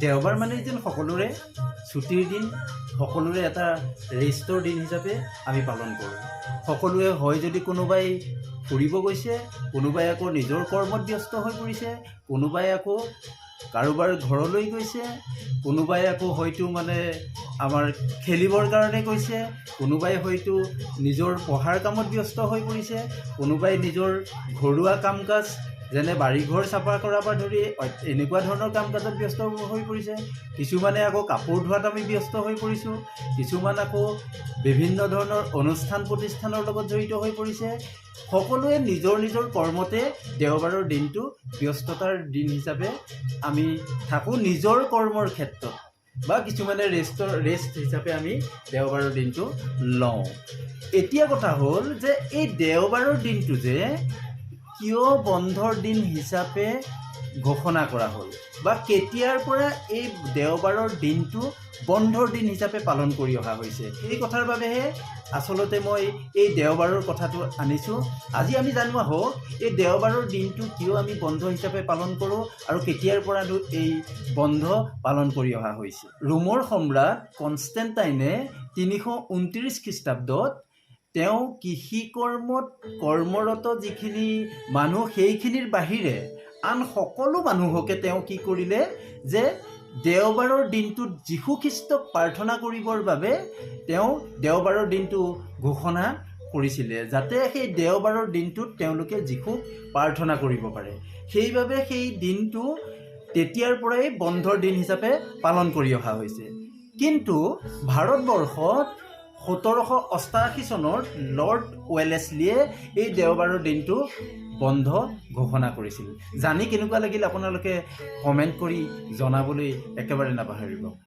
দেওবাৰ মানে যেন সকলোৰে ছুটিৰ দিন, সকলোৰে এটা ৰেষ্টৰ দিন হিচাপে আমি পালন কৰোঁ। সকলোৱে হয় যদি কোনোবাই ফুৰিব গৈছে, কোনোবাই আকৌ নিজৰ কৰ্মত ব্যস্ত হৈ পৰিছে, কোনোবাই আকৌ কাৰোবাৰ ঘৰলৈ গৈছে, কোনোবাই আকৌ হয়তো মানে আমাৰ খেলিবৰ কাৰণে গৈছে, কোনোবাই হয়তো নিজৰ পঢ়াৰ কামত ব্যস্ত হৈ পৰিছে, কোনোবাই নিজৰ ঘৰুৱা কাম কাজ যেনে বাৰীঘৰ চাফা কৰাৰ পৰা ধৰি এনেকুৱা ধৰণৰ কাম কাজত ব্যস্ত হৈ পৰিছে। কিছুমানে আকৌ কাপোৰ ধোৱাত আমি ব্যস্ত হৈ পৰিছোঁ, কিছুমান আকৌ বিভিন্ন ধৰণৰ অনুষ্ঠান প্ৰতিষ্ঠানৰ লগত জড়িত হৈ পৰিছে। সকলোৱে নিজৰ নিজৰ কৰ্মতে দেওবাৰৰ দিনটো ব্যস্ততাৰ দিন হিচাপে আমি থাকোঁ নিজৰ কৰ্মৰ ক্ষেত্ৰত, বা কিছুমানে ৰেষ্ট হিচাপে আমি দেওবাৰৰ দিনটো লওঁ। এতিয়া কথা হ'ল যে এই দেওবাৰৰ দিনটো যে কিয় বন্ধৰ দিন হিচাপে ঘোষণা কৰা হ'ল, বা কেতিয়াৰ পৰা এই দেওবাৰৰ দিনটো বন্ধৰ দিন হিচাপে পালন কৰি অহা হৈছে, এই কথাৰ বাবেহে আচলতে মই এই দেওবাৰৰ কথাটো আনিছোঁ। আজি আমি জানো আহক এই দেওবাৰৰ দিনটো কিয় আমি বন্ধ হিচাপে পালন কৰোঁ আৰু কেতিয়াৰ পৰানো এই বন্ধ পালন কৰি অহা হৈছে। ৰোমৰ সম্ৰাট কনষ্টেণ্টাইনে 329 খ্ৰীষ্টাব্দত তেওঁ কৃষি কৰ্মত কৰ্মৰত যিখিনি মানুহ, সেইখিনিৰ বাহিৰে আন সকলো মানুহকে তেওঁ কি কৰিলে যে দেওবাৰৰ দিনটোত যীশুখ্ৰীষ্টক প্ৰাৰ্থনা কৰিবৰ বাবে তেওঁ দেওবাৰৰ দিনটো ঘোষণা কৰিছিলে, যাতে সেই দেওবাৰৰ দিনটোত তেওঁলোকে যীশুক প্ৰাৰ্থনা কৰিব পাৰে। সেইবাবে সেই দিনটো তেতিয়াৰ পৰাই বন্ধৰ দিন হিচাপে পালন কৰি অহা হৈছে। কিন্তু ভাৰতবৰ্ষত 1788 চনত লৰ্ড ৱেলেছলিয়ে এই দেওবাৰৰ দিনটো বন্ধ ঘোষণা কৰিছিল। জানি কেনেকুৱা লাগিল আপোনালোকে কমেণ্ট কৰি জনাবলৈ একেবাৰে নাপাহৰিব।